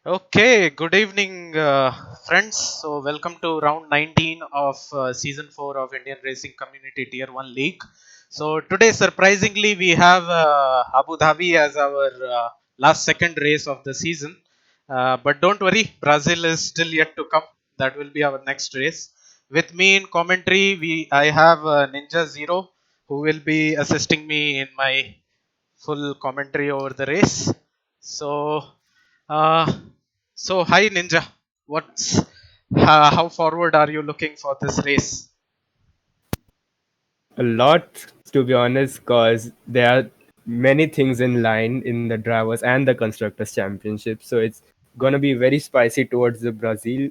Okay, good evening, friends. So, welcome to round 19 of season 4 of Indian Racing Community Tier-1 League. So, today, surprisingly, we have Abu Dhabi as our last second race of the season. But don't worry, Brazil is still yet to come. That will be our next race. With me in commentary, I have NinjaZero, who will be assisting me in my full commentary over the race. So, uh, hi Ninja, what's how forward are you looking for this race? A lot, to be honest, because there are many things in line in the drivers and the constructors championship. So it's gonna be very spicy towards the Brazil.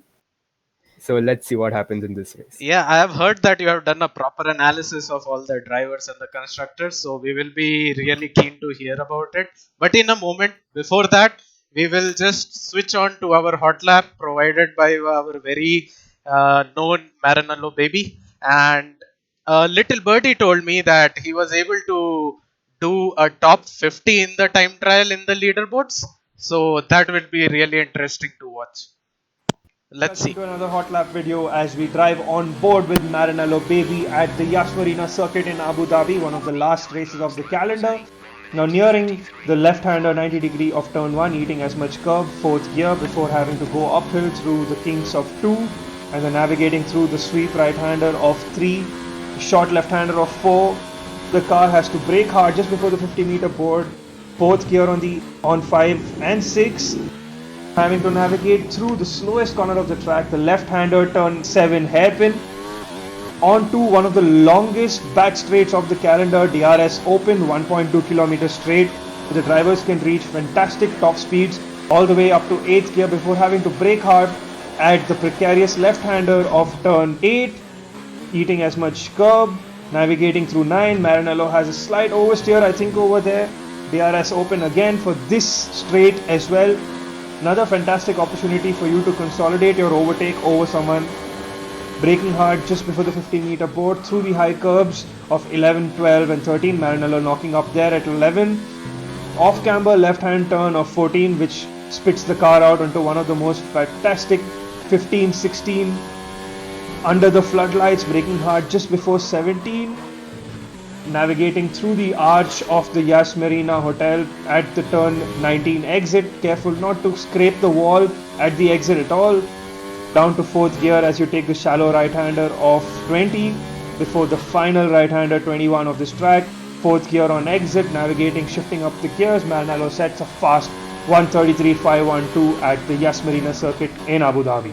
So let's see what happens in this race. Yeah, I have heard that you have done a proper analysis of all the drivers and the constructors, so we will be really keen to hear about it. But in a moment, before that, we will just switch on to our hot lap provided by our very known Maranello baby. And a little birdie told me that he was able to do a top 50 in the time trial in the leaderboards. So that will be really interesting to watch. Let's Welcome see. to another Hot Lap video as we drive on board with Marinello Baby at the Marina circuit in Abu Dhabi, one of the last races of the calendar. Now nearing the left-hander 90 degree of turn 1, eating as much curb, 4th gear before having to go uphill through the kinks of 2. and then navigating through the sweep right-hander of 3, short left-hander of 4. The car has to brake hard just before the 50-meter board. Fourth gear on 5 and 6, having to navigate through the slowest corner of the track, the left-hander turn 7 hairpin, onto one of the longest back straights of the calendar, DRS Open, 1.2 kilometers straight. The drivers can reach fantastic top speeds all the way up to 8th gear before having to brake hard at the precarious left-hander of turn 8, eating as much curb, navigating through 9. Maranello has a slight oversteer, I think, over there. DRS Open again for this straight as well. Another fantastic opportunity for you to consolidate your overtake over someone. Braking hard just before the 15-meter board through the high curbs of 11, 12 and 13. Maranello knocking up there at 11. Off camber left-hand turn of 14, which spits the car out onto one of the most fantastic 15, 16. Under the floodlights, braking hard just before 17. Navigating through the arch of the Yas Marina Hotel at the turn 19 exit. Careful not to scrape the wall at the exit at all. Down to 4th gear as you take the shallow right-hander of 20 before the final right-hander 21 of this track. 4th gear on exit, navigating, shifting up the gears. Maranello sets a fast 133.512 at the Yas Marina circuit in Abu Dhabi.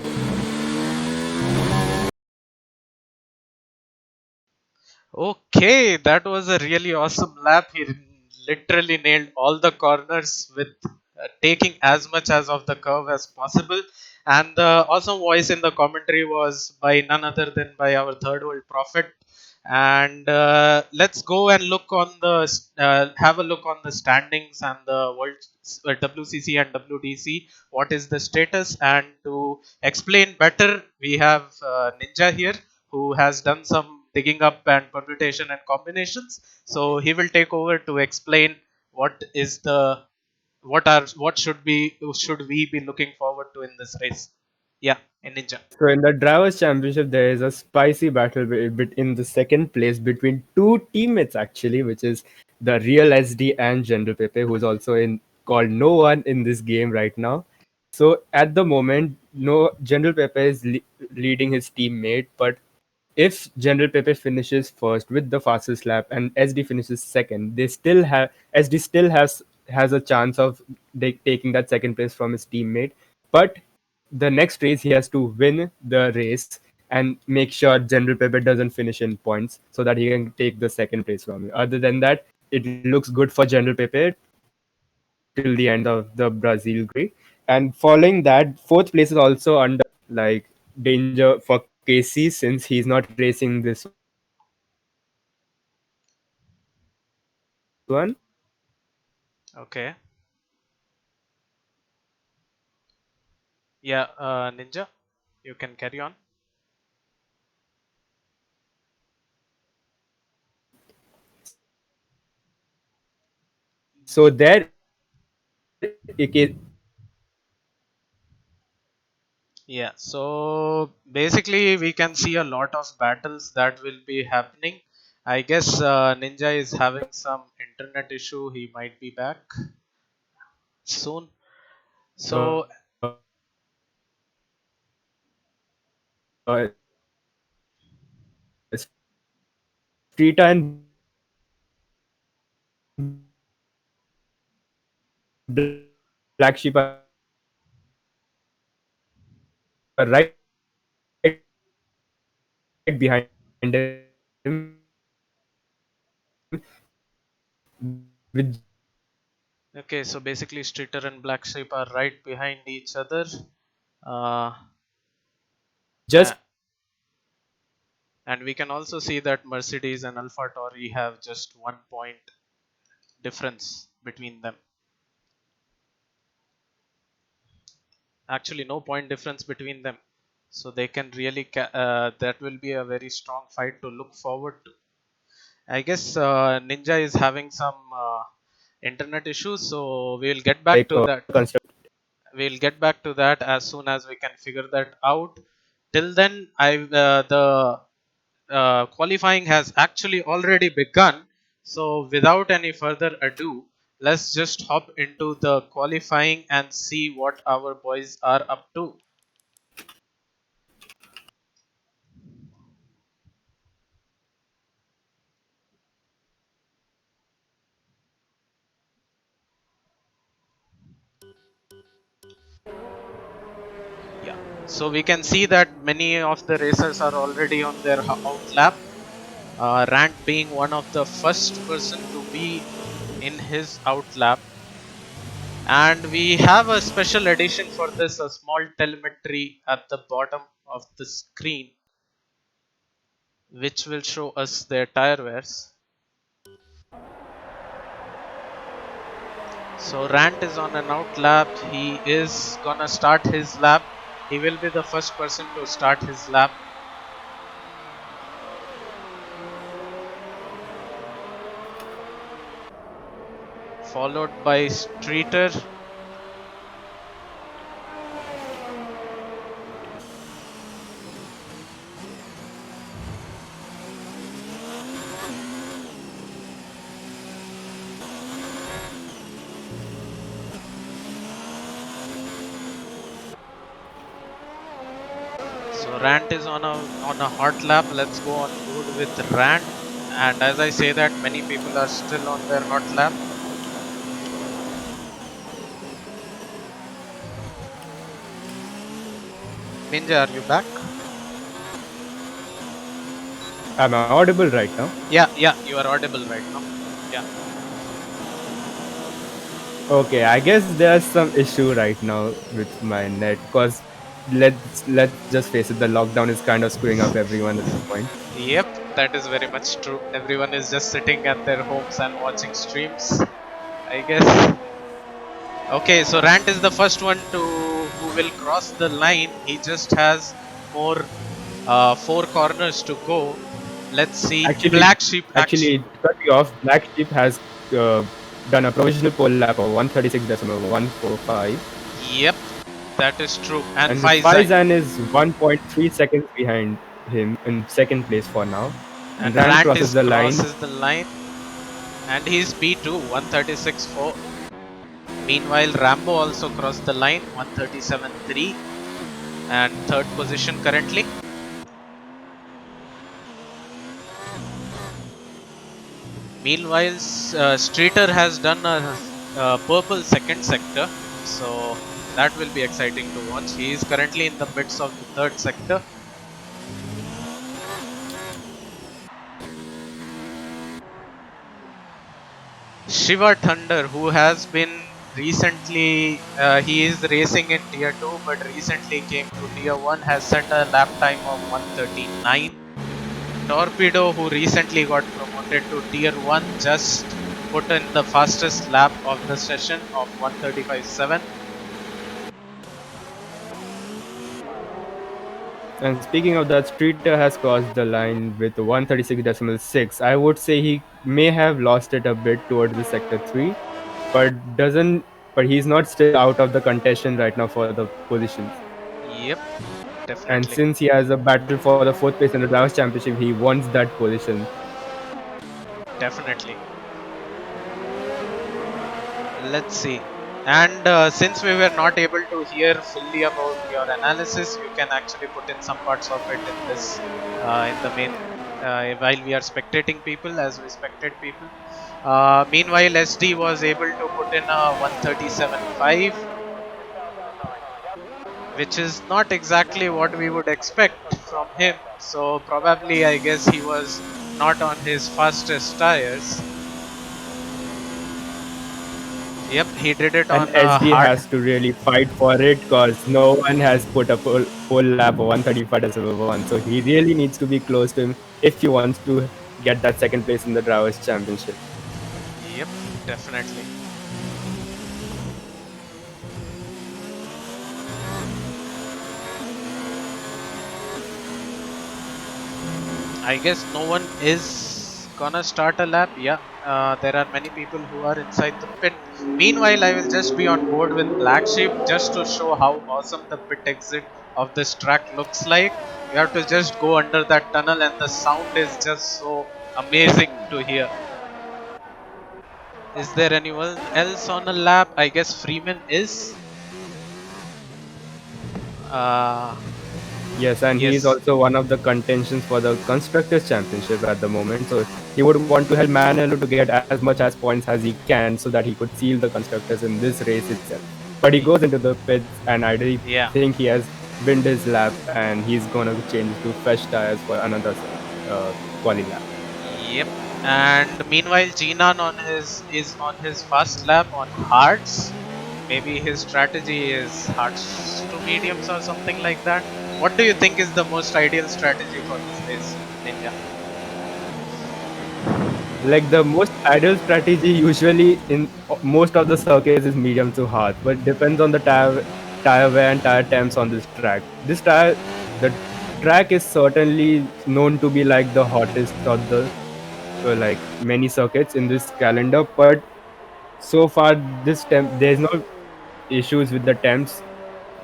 Okay, that was a really awesome lap. He literally nailed all the corners with taking as much as of the curve as possible. And the awesome voice in the commentary was by none other than by our third world prophet. And let's go and look on the have a look on the standings and the world WCC and WDC. What is the status? And to explain better, we have Ninja here, who has done some digging up and permutation and combinations. So he will take over to explain what is the what should we be looking forward to in this race. Yeah, in Ninja. So in the drivers' championship, there is a spicy battle in the second place between two teammates actually, which is the Real SD and General Pepe, who is also in called no one in this game right now. So at the moment, no General Pepe is leading his teammate, but if General Pepe finishes first with the fastest lap and SD finishes second, they still have SD still has a chance of taking that second place from his teammate. But the next race he has to win the race and make sure General Pepe doesn't finish in points so that he can take the second place from him. Other than that, it looks good for General Pepe till the end of the Brazil Grand. And following that, fourth place is also under like danger for Casey since he's not racing this one. Okay. Yeah, Ninja, you can carry on. So there, Yeah, so basically we can see a lot of battles that will be happening. I guess Ninja is having some internet issue. He might be back soon. So Streeter and Black Sheep are right behind him with okay, so basically Streeter and Black Sheep are right behind each other. Uh, just and we can also see that Mercedes and Alpha Tauri have just 1 point difference between them. Actually, no point difference between them. So they can really that will be a very strong fight to look forward to. I guess Ninja is having some internet issues, so we'll get back like to that. construct. We'll get back to that as soon as we can figure that out. Till then, the qualifying has actually already begun. So without any further ado, let's just hop into the qualifying and see what our boys are up to. So we can see that many of the racers are already on their out lap. Rant being one of the first person to be in his out lap. And we have a special addition for this, a small telemetry at the bottom of the screen, which will show us their tire wears. So Rant is on an out lap. He is gonna start his lap. He will be the first person to start his lap. Followed by Streeter. So Rant is on a hot lap. Let's go on board with Rant. And as I say that, many people are still on their hot lap. Ninja, are you back? Am I audible right now? Yeah, you are audible right now. Yeah. Okay, I guess there's some issue right now with my net because let's just face it, the lockdown is kind of screwing up everyone at this point. Yep, that is very much true. Everyone is just sitting at their homes and watching streams, I guess. Okay, so Rant is the first one who will cross the line. He just has more 4 corners to go. Let's see. Black Sheep Actually, to cut you off, Black Sheep has done a provisional pole lap of 136.145. Yep, that is true. And Faizan is 1.3 seconds behind him in second place for now. And Rant crosses the line. And he's P2, 136.4. Meanwhile, Rambo also crossed the line, 137.3. And third position currently. Meanwhile, Streeter has done a purple second sector, so that will be exciting to watch. He is currently in the midst of the third sector. Shiva Thunder, who has been recently, he is racing in Tier 2, but recently came to Tier 1, has set a lap time of 139. Torpedo, who recently got promoted to Tier 1, just put in the fastest lap of the session of 135.7. And speaking of that, Streeter has crossed the line with 136.6. I would say he may have lost it a bit towards the sector 3, but he's not still out of the contention right now for the positions. Yep, definitely. And since he has a battle for the 4th place in the Drivers' Championship, he wants that position. Definitely. Let's see. And since we were not able to hear fully about your analysis, you can actually put in some parts of it in this, in the main, while we are spectating people, as we spectate people. Meanwhile, SD was able to put in a 137.5, which is not exactly what we would expect from him. So probably, I guess he was not on his fastest tires. Yep, he did it and on SD hard. has to really fight for it because no one has put a full lap of 135.1. So he really needs to be close to him if he wants to get that second place in the Drivers' Championship. Yep, definitely. I guess no one is gonna start a lap. Yeah, there are many people who are inside the pit. Meanwhile, I will just be on board with Black Sheep just to show how awesome the pit exit of this track looks like. You have to just go under that tunnel and the sound is just so amazing to hear. Is there anyone else on a lap? I guess Freeman is. Yes, and he is also one of the contentions for the Constructors' Championship at the moment. So he would want to help Manello to get as much as points as he can so that he could seal the Constructors in this race itself. But he goes into the pits, and I really think he has binned his lap, and he's gonna change to fresh tires for another quali lap. Yep. And meanwhile, Jinan is on his first lap on hards. Maybe his strategy is hards to mediums or something like that. What do you think is the most ideal strategy for this race, Ninja? Like the most ideal strategy usually in most of the circuits is medium to hard, but depends on the tire wear and tire temps on this track. The track is certainly known to be like the hottest of the like many circuits in this calendar, but so far there's no issues with the temps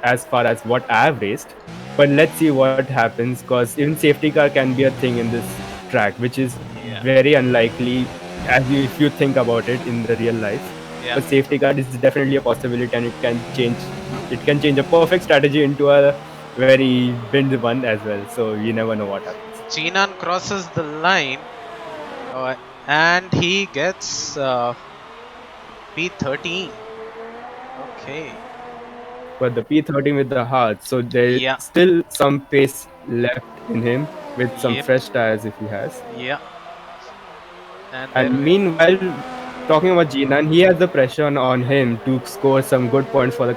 as far as what I've raced. But let's see what happens, because even safety car can be a thing in this track, which is Yeah. very unlikely if you think about it in the real life. Yeah. But safety car is definitely a possibility, and it can change a perfect strategy into a very binned one as well. So you never know what happens. Jinan crosses the line, and he gets P13. Okay. But the P13 with the hard, so there's Yeah. still some pace left in him with some Yep. fresh tires if he has. Yeah. And there And will. meanwhile, talking about Jinan, he has the pressure on him to score some good points for the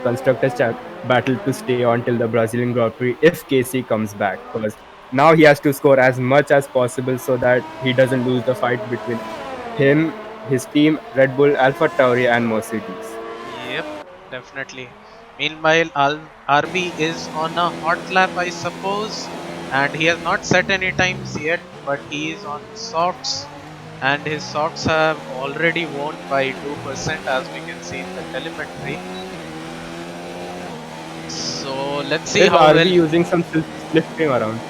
battle to stay on till the Brazilian Grand Prix if Casey comes back. Because now he has to score as much as possible so that he doesn't lose the fight between him, his team, Red Bull, Alpha Tauri, and Mercedes. Yep. Definitely. Meanwhile, RB is on a hot lap, I suppose, and he has not set any times yet, but he is on softs, and his softs have already won by 2%, as we can see in the telemetry. So let's see Is how RB well. using some slipstream around?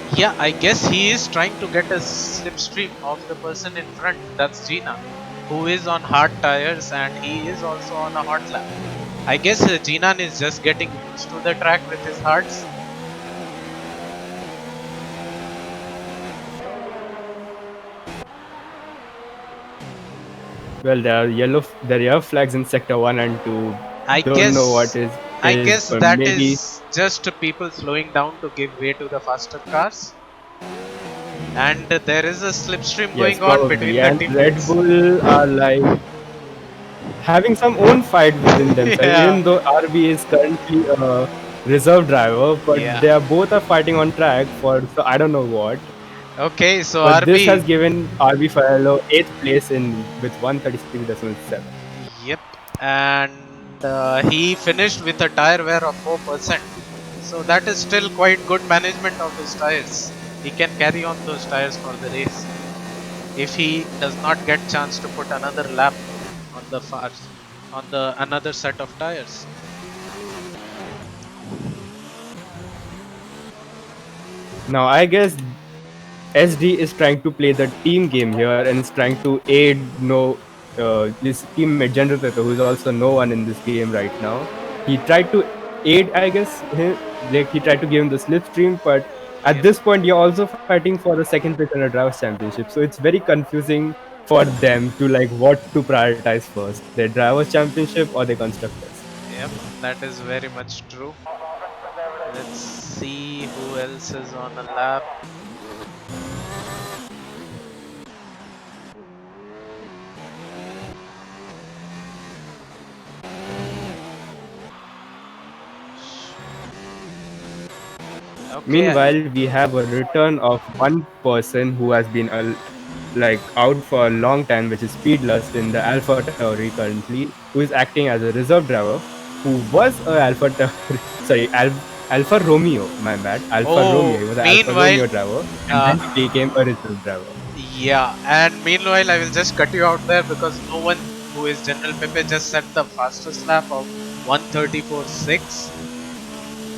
Yeah, I guess he is trying to get a slipstream of the person in front. That's Gina, who is on hard tires, and he is also on a hot lap. I guess Jinan is just getting used to the track with his hards. Well, there are yellow flags in sector 1 and 2. I Don't know what guess I is, guess but that maybe. is just people slowing down to give way to the faster cars. And there is a slipstream Yes, going on probably. between the And Red teammates. Bull are like having some own fight within themselves, Yeah, even though RB is currently a reserve driver, but yeah. they are both are fighting on track for so I don't know what. Okay, so But this RB. has given RB Farello 8th place in with 136.7. Yep, and he finished with a tire wear of 4%. So that is still quite good management of his tires. He can carry on those tires for the race if he does not get chance to put another lap on the another set of tires. Now I guess SD is trying to play the team game here and is trying to aid his teammate General Pepper, who is also no one in this game right now. He tried to aid, I guess, like he tried to give him the slipstream, but at Yep, this point you're also fighting for the second place in the drivers' championship. So it's very confusing for them to like what to prioritize first, their drivers' championship or their constructors. yep, that is very much true. Let's see who else is on a lap. Okay. Meanwhile, we have a return of one person who has been like out for a long time, which is Speedlust in the Alpha Tauri currently, who is acting as a reserve driver, who was a Alpha Tauri, sorry, Alpha Romeo, my bad, Alpha Romeo. Oh, He was an Alpha meanwhile, Romeo driver, and uh, then he became a reserve driver. yeah, and meanwhile, I will just cut you out there because no one who is General Pepe just set the fastest lap of 134.6,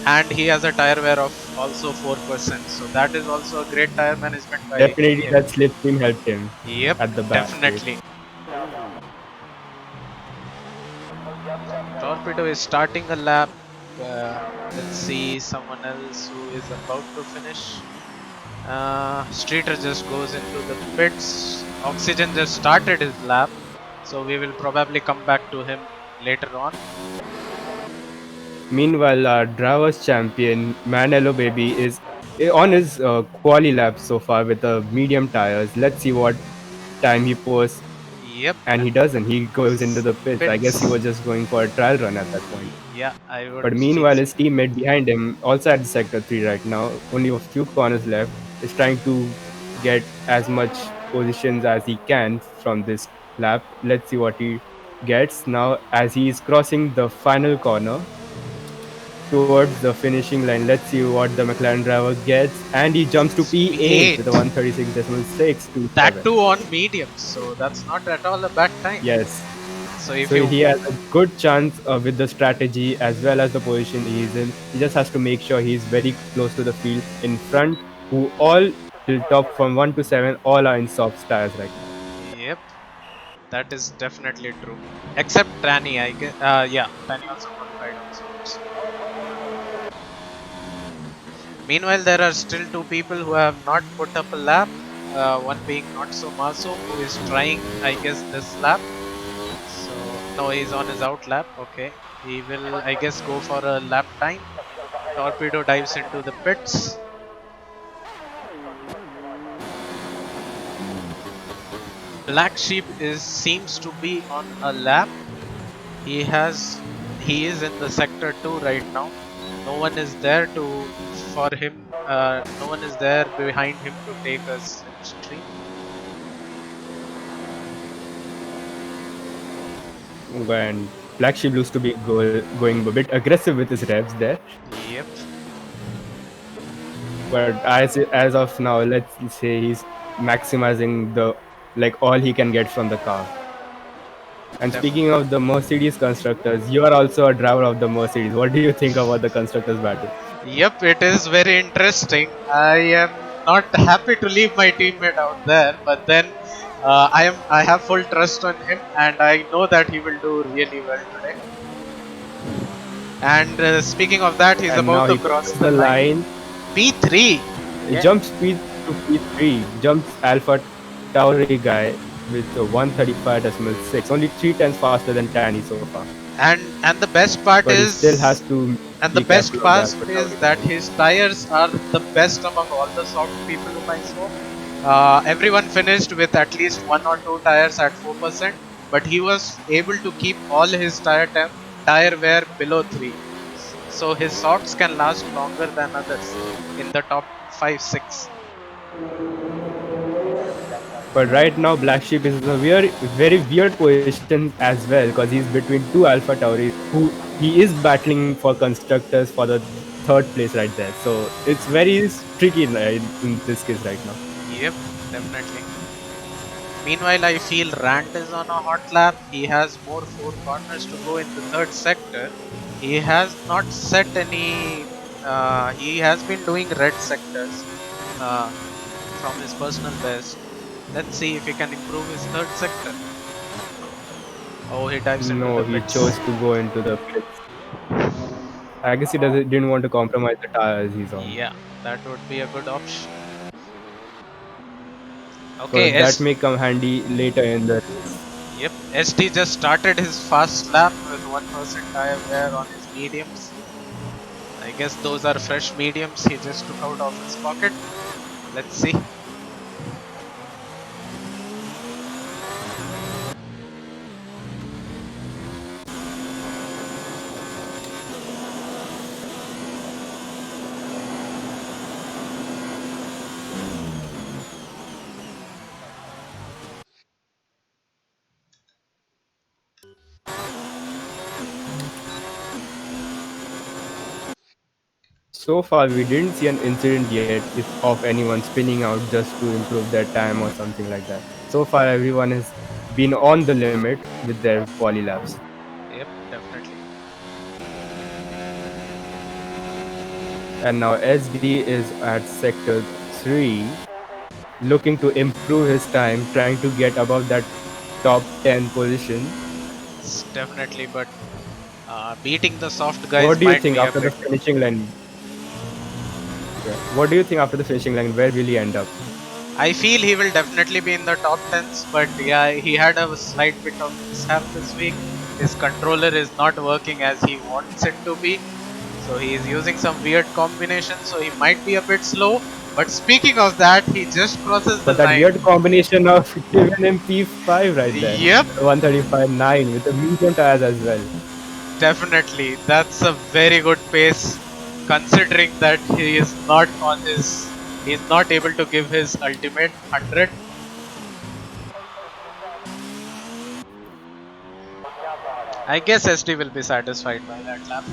and he has a tire wear of also 4%. So that is also a great tire management by Definitely, him. that slipstream helped him Yep, at the back. definitely. Torpedo is starting a lap. Let's see someone else who is about to finish. Streeter just goes into the pits. Oxygen just started his lap, so we will probably come back to him later on. Meanwhile, our drivers champion Manello Baby is on his quali lap so far with the medium tires. Let's see what time he posts, Yep, and and he doesn't. He goes into the pits. I guess he pits. was just going for a trial run at that point. Yeah, I would But feel meanwhile, so. his teammate behind him, also at the sector 3 right now, only a few corners left, is trying to get as much positions as he can from this lap. Let's see what he gets now as he is crossing the final corner towards the finishing line. Let's see what the McLaren driver gets, and he jumps to P8 P8. with a 136.627. That too on mediums, so that's not at all a bad time. Yes, So if so you he has a good chance with the strategy as well as the position he is in. He just has to make sure he's very close to the field in front, who all till top from 1 to 7 all are in soft tires right now. Yep, that is definitely true. Except Tani, I guess. Yeah, Tani also qualified on softs. Meanwhile, there are still two people who have not put up a lap. One being not so Maso, who is trying, I guess, this lap. So no, he's on his out lap. Okay, he will, I guess, go for a lap time. Torpedo dives into the pits. Black Sheep is seems to be on a lap. He is in the sector 2 right now. No one is there to for him. No one is there behind him to take a slipstream. And Black Sheep looks to be going a bit aggressive with his revs there. Yep. But as of now, let's say he's maximizing the like all he can get from the car. And speaking of the Mercedes constructors, you are also a driver of the Mercedes. What do you think about the constructors battle? Yep, it is very interesting. I am not happy to leave my teammate out there, but then I have full trust on him, and I know that he will do really well today. And speaking of that, he's And about now to he cross crosses the the line. line. P3. He Yeah. jumps speed to P3. Jumps Alpha Tauri guy with a 135.6. Only 3 times faster than Tani so far. And the best part But he still is has to And the be best careful of the part Alpha is Tauri. that his tires are the best among all the soft people whom I saw. Everyone finished with at least 1 or 2 tires at 4%, but he was able to keep all his tire wear below 3. So his softs can last longer than others in the top 5 6. But right now, Black Sheep is in a very weird position as well because he's between two Alpha Tauris who he is battling for constructors for the third place right there. So it's very tricky in this case right now. Yep, definitely. Meanwhile, I feel Rant is on a hot lap. He has more 4 corners to go in the third sector. He has not set any. He has been doing red sectors uh, from his personal best. Let's see if he can improve his third sector. Oh, he dives into No, the he pits. chose to go into the pits. I guess he didn't want to compromise the tires he's on Yeah, that would be a good option. Okay, because that may come handy later in the race. Yep, ST just started his fast lap with 1% tire wear on his mediums. I guess those are fresh mediums he just took out of his pocket. Let's see. So far, we didn't see an incident yet of anyone spinning out just to improve their time or something like that. So far, everyone has been on the limit with their quali laps. Yep, definitely. And now SD is at sector 3, looking to improve his time, trying to get above that top 10 position. It's definitely, but beating the soft What guys do you might think be a after the bit. finishing line? What do you think after the finishing line? Where will he end up? I feel he will definitely be in the top 10s, but yeah, he had a slight bit of mishap this week. His controller is not working as he wants it to be, So he is using some weird combinations, so he might be a bit slow. But speaking of that, he just crosses the But that line. weird combination of Kevin and P5 right there. Yep, 135.9 with the medium tires as well. definitely. That's a very good pace considering that he is not on his he's not able to give his ultimate 100. I guess SD will be satisfied by that lap.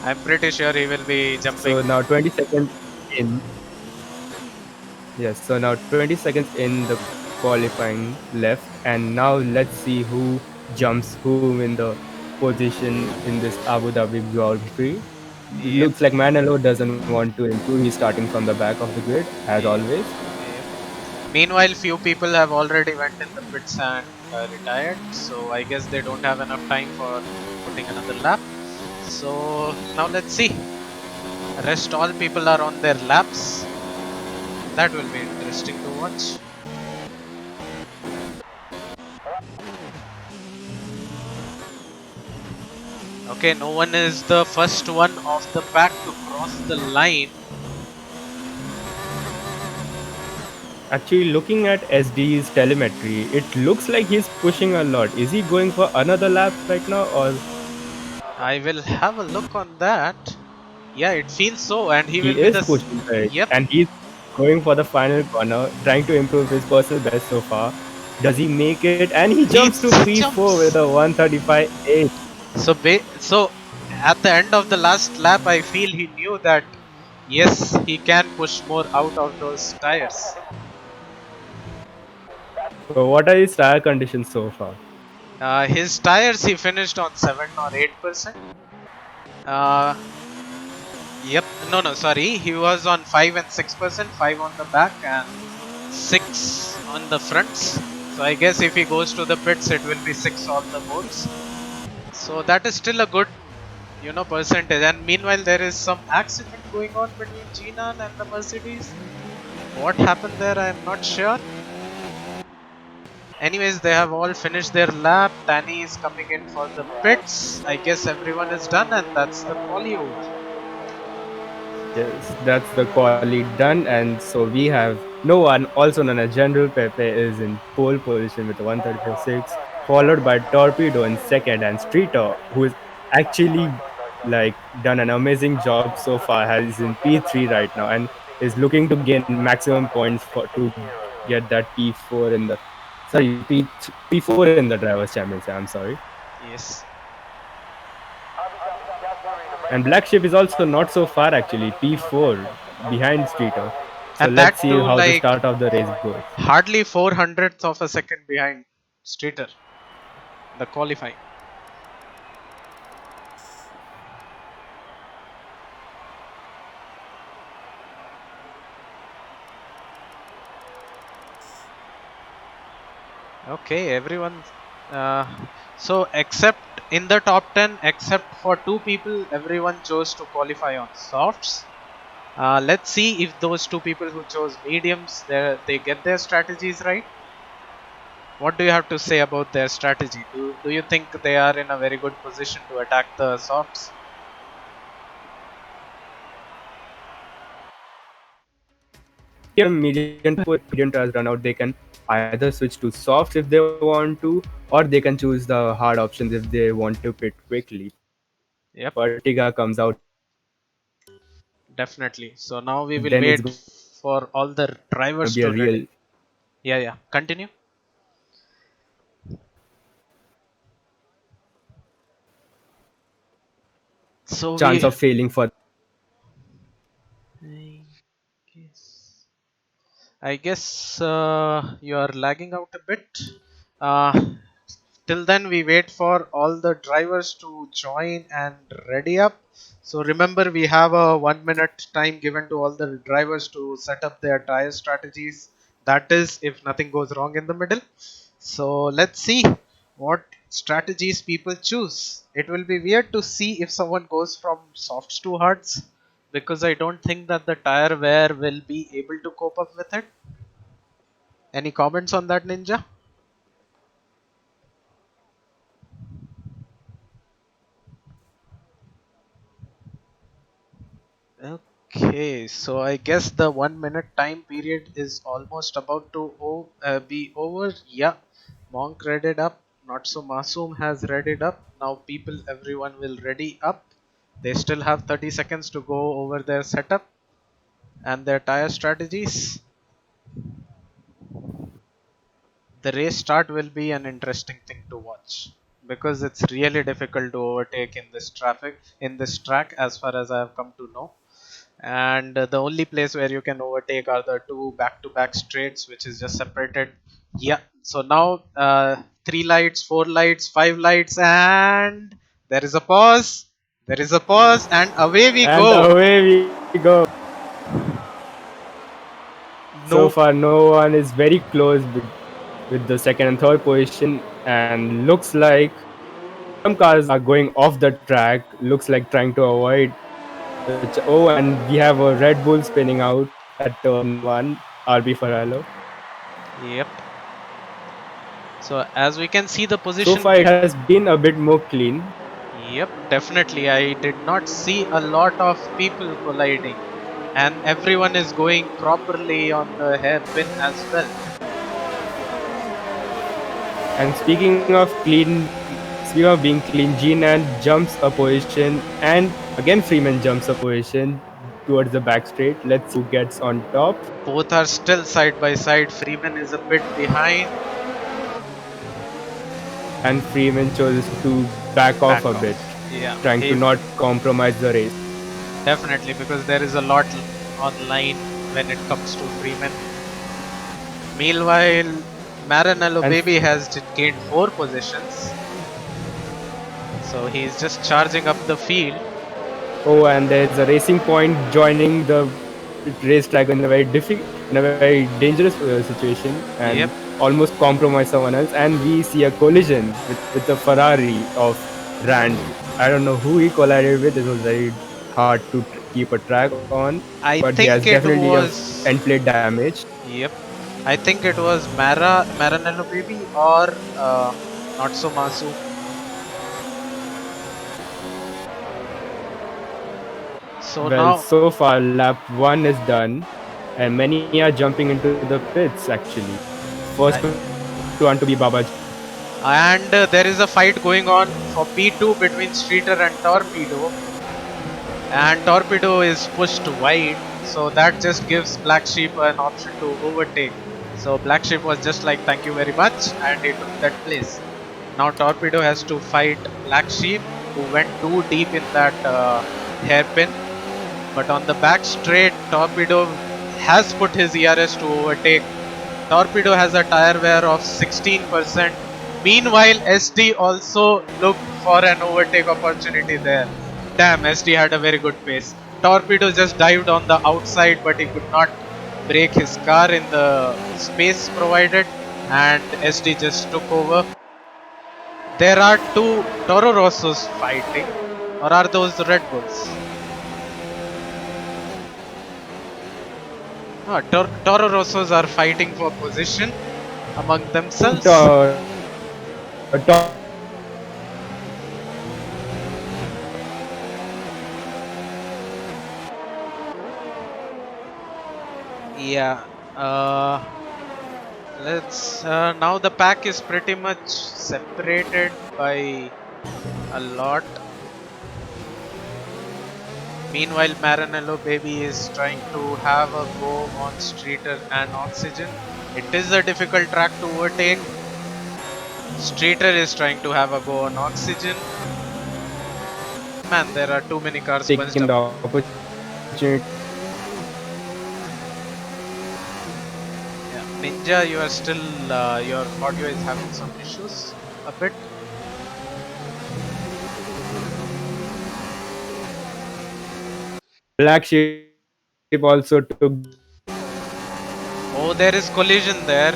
I'm pretty sure he will be jumping. So now 20 seconds in. Yes, so now 20 seconds in the qualifying left, and now let's see who jumps who in the position in this Abu Dhabi Grand Prix. Yep, Looks like Manalo doesn't want to improve. He's starting from the back of the grid as yep, always. yep. Meanwhile, few people have already went in the pits and retired, so I guess they don't have enough time for putting another lap. So now let's see. Rest all people are on their laps. That will be interesting to watch. Okay, no one is the first one of the pack to cross the line. Actually, looking at SD's telemetry, it looks like he's pushing a lot. Is he going for another lap right now, or I will have a look on that. Yeah, it feels so, and he will he be is the. pushing it Yep, and he's going for the final corner, trying to improve his personal best so far? Does he make it? And he he jumps to P4 with jumps. a 135.8. So at the end of the last lap, I feel he knew that yes, he can push more out of those tires. So, what are his tire conditions so far? His tires he finished on 7 or 8%. Uh, yep, no, sorry, he was on 5 and 6%, 5 on the back and 6 on the fronts. So I guess if he goes to the pits, it will be 6 on the boards. So that is still a good percentage. And meanwhile, there is some accident going on between Jinan and the Mercedes. What happened there, I am not sure. Anyways, they have all finished their lap. Danny is coming in for the pits. I guess everyone is done, and that's the quali over. Yes, that's the quali done, and so we have no one, also known as General Pepe, is in pole position with 134.6, followed by Torpedo in second, and Streeter, who is actually like done an amazing job so far, has in P3 right now, and is looking to gain maximum points for to get that P4 in the P4 in the drivers' championship. I'm sorry. Yes. And Black Sheep is also not so far actually, P4 behind Streeter. So And that let's see too, how the like start of the race goes. hardly 400ths of a second behind Streeter, the qualifying. Okay, everyone. Uh, so, except in the top 10, except for 2 people, everyone chose to qualify on softs. Let's see if those 2 people who chose mediums, they get their strategies right. What do you have to say about their strategy? Do you think they are in a very good position to attack the softs? Medium tires run out, they can either switch to softs if they want to, or they can choose the hard options if they want to pit quickly. Yep, Pertiga comes out, definitely. So now we will then it's wait going for all the to drivers be a to ready. real Yeah. Continue. So chance we. of failing for. I guess. I guess you are lagging out a bit. Uh, till then, we wait for all the drivers to join and ready up. So remember, we have a 1 minute time given to all the drivers to set up their tire strategies. That is, if nothing goes wrong in the middle. So let's see what strategies people choose. It will be weird to see if someone goes from softs to hards because I don't think that the tire wear will be able to cope up with it. Any comments on that, Ninja? Okay, so I guess the 1 minute time period is almost about to be over. Yeah, Monk readied up. Not so Masoom has readied up. Now everyone will ready up. They still have 30 seconds to go over their setup and their tire strategies. The race start will be an interesting thing to watch because it's really difficult to overtake in this track as far as I have come to know. And the only place where you can overtake are the two back-to-back straights, which is just separated. Yeah, so now 3 lights, 4 lights, 5 lights, and there is a pause. There is a pause, and away we And go. away we go. So No, far, no one is very close with the second and third position, and looks like some cars are going off the track. Looks like trying to avoid oh, and we have a Red Bull spinning out at turn 1, RB Faralo. yep. So as we can see, the So position. far, it has been a bit more clean. Yep, definitely. I did not see a lot of people colliding, and everyone is going properly on the hairpin as well. And speaking of being clean, Jinan jumps a position, and again Freeman jumps a position towards the back straight. Let's see who gets on top. Both are still side by side. Freeman is a bit behind. And Freeman chose to back off Back a off. bit, Yeah, trying to he not compromise the race. definitely, because there is a lot online when it comes to Freeman. Meanwhile, Maranello And Baby has gained 4 positions, so he's just charging up the field. oh, and there's a racing point joining the racetrack in a in a very dangerous situation, and Yep, almost compromise someone else. And we see a collision with the Ferrari of Rand. I don't know who he collided with. It was very hard to keep a track on, I but he has think it definitely a was. end plate damage. Yep. I think it was Maranello Baby or Not So Masu. So Well, now, so far lap 1 is done, and many are jumping into the pits actually. First I, one to be Babaji. and there is a fight going on for P2 between Streeter and Torpedo, and Torpedo is pushed wide, so that just gives Black Sheep an option to overtake. So Black Sheep was just like, "Thank you very much," and he took that place. Now Torpedo has to fight Black Sheep, who went too deep in that hairpin. But on the back straight, Torpedo has put his ERS to overtake. Torpedo has a tire wear of 16%. Meanwhile, SD also looked for an overtake opportunity there. Damn, SD had a very good pace. Torpedo just dived on the outside, but he could not brake his car in the space provided, and SD just took over. There are two Toro Rossos fighting, or are those Red Bulls? Toro Rossos are fighting for position among themselves. Yeah. Let's. Now the pack is pretty much separated by a lot. Meanwhile, Maranello Baby is trying to have a go on Streeter and Oxygen. It is a difficult track to overtake. Streeter is trying to have a go on Oxygen. Man, there are too many cars bunched Taking up. the opportunity. Yeah. Ninja, you are still, your audio is having some issues a bit. Black Sheep also took Oh, there is collision there.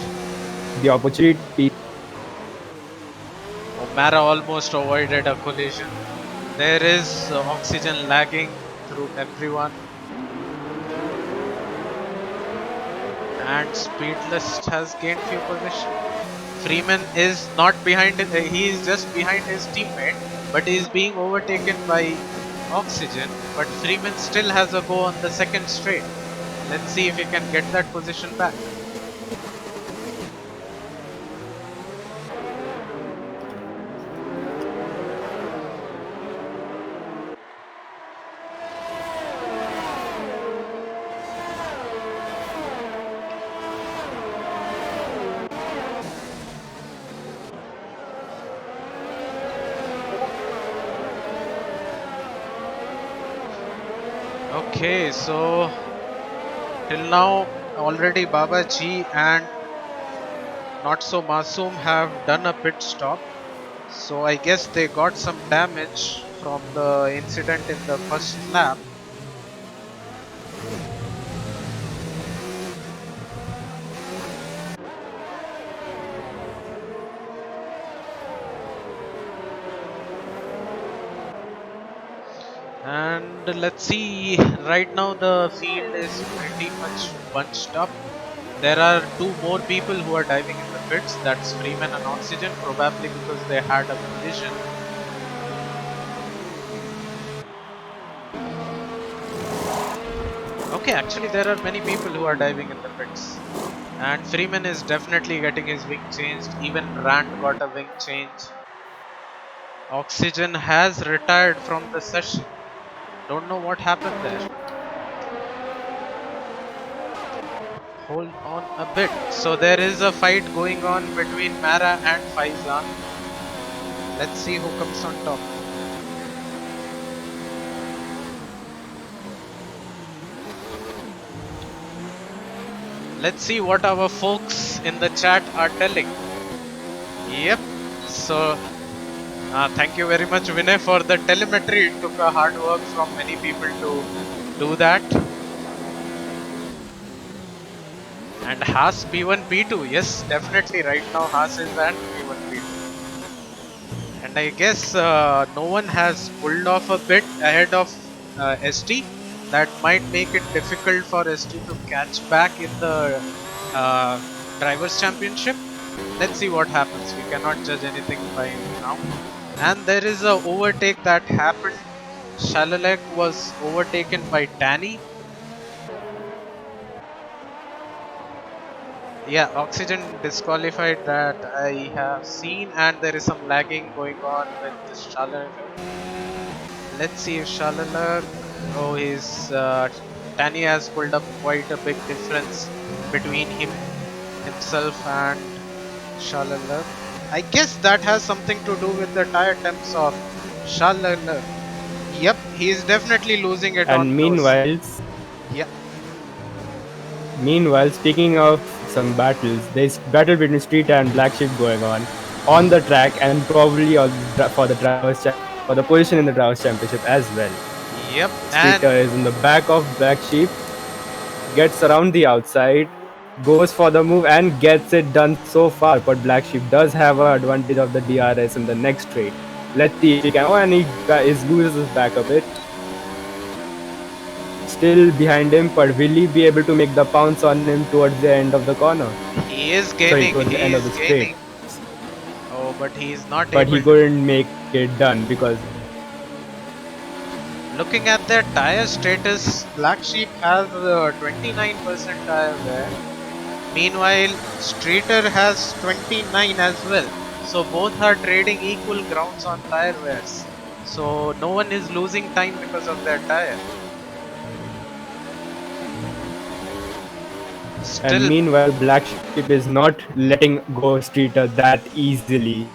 the opportunity. Oh, Mara almost avoided a collision. There is oxygen lagging through everyone. And Speedless has gained few position. Freeman is not behind, he is just behind his teammate, but he is being overtaken by Oxygen, but Freeman still has a go on the second straight. Let's see if he can get that position back. Okay, so till now already Baba Ji and Not So Masoom have done a pit stop. So I guess they got some damage from the incident in the first lap. And let's see, right now the field is pretty much bunched up. There are two more people who are diving in the pits. That's Freeman and Oxygen, probably because they had a collision. Okay, actually there are many people who are diving in the pits. And Freeman is definitely getting his wing changed. Even Rand got a wing change. Oxygen has retired from the session. Don't know what happened there. Hold on a bit. So there is a fight going on between Mara and Faizan. Let's see who comes on top. Let's see what our folks in the chat are telling. Yep. So thank you very much, Vinay, for the telemetry. It took a hard work from many people to do that. And Haas P1 P2. Yes, definitely right now Haas is at P1 P2. And I guess no one has pulled off a bit ahead of ST. That might make it difficult for ST to catch back in the Drivers' Championship. Let's see what happens. We cannot judge anything by now. And there is a overtake that happened. Shalalek was overtaken by Danny. Yeah, Oxygen disqualified that I have seen, and there is some lagging going on with this Shalalek. Let's see if Shalalek. Oh, Danny has pulled up quite a big difference between himself and Shalalek. I guess that has something to do with the tire temps of Shalalek. Yep, he is definitely losing it on And those. Yeah. Meanwhile, speaking of some battles, there's battle between Street and Black Sheep going on the track, and probably for the for the position in the Drivers' Championship as well. Yep. Streeter is in the back of Black Sheep, gets around the outside, goes for the move and gets it done so far. But Black Sheep does have an advantage of the DRS in the next straight. Let's see if he can. Oh, and he loses his back a bit. Still behind him, but will he be able to make the pounce on him towards the end of the corner? He is gaining. Towards the end of the straight. Oh, but he is not but able. He couldn't make it done because. Looking at their tire status, Black Sheep has 29% tire wear. Meanwhile, Streeter has 29 as well. So both are trading equal grounds on tire wears. So no one is losing time because of their tire. And meanwhile, Black Sheep is not letting go Streeter that easily.